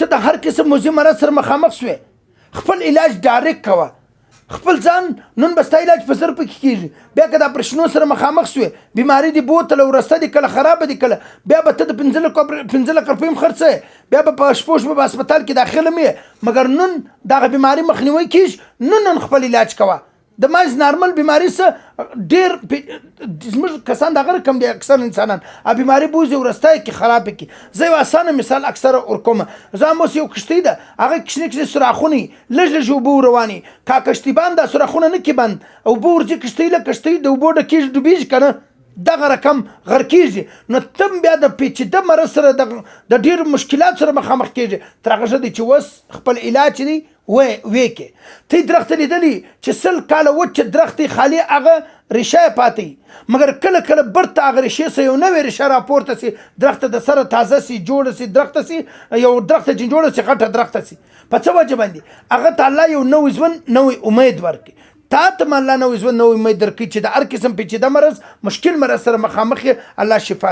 ته د هر قسم موزي مرض سره مخامخ شوې، خپل علاج ډایرکټ کوه، خپل ځان نن به ستا علاج په زر پکې کېږي. بیا که د اپرېشنو سره مخامخ شوې، بیماري دې بوتله ورسته دې کله خرابه دې کله بیا به ته د 15 لک روپۍ هم خرڅوې، بیا به په شپو شپه په هسپتال کې داخله مې، مګر نن دغه بیماري مخنیوی کېږي. نن خپل علاج کوه. د ماز نارمل بیماری څه ډېر زموږ کسان دغه رقم دي، اکثر انسانان بیماري بوځي ورسته کې خرابه کې. زه یو اسانه مثال اکثره ورکوم. زه هم اوس یو کښتۍ ده، هغه کښنې کښنې سوراخونه لږ لږ اوبه روانې، کا کښتۍ بند دا سوراخونه نه کې بند، اوبه ورځي کښتۍ له کښتۍ د اوبو ډکېږي ډوبېږي که نه، دغه رقم غر کېږي. نو ته بیا د پیچیده مرض سره د ډېرو مشکلات سره مخامخ کېږي. تر هغه ښه دی چې اوس خپل علاج دی ویکې. ته درخت لیدلی چې 100 کاله وچ درخت خالي هغه ریشه یې پاتې، مګر کله کله برته هغه ریشې سه یو نوې ریشه راپورته سي، درخت د سره تازه سي، جوړه سي، درخت سي، یو درخت چې جوړه سي، غټه درخت سي. په څه وجه باندې هغه ته الله یو نوی ژوند نوی امید ورکړي. تا ته الله نوی ژوند نوی امید درکړي چې د هر قسم پیچیده مرض مشکل مرض سره مخامخ الله شفا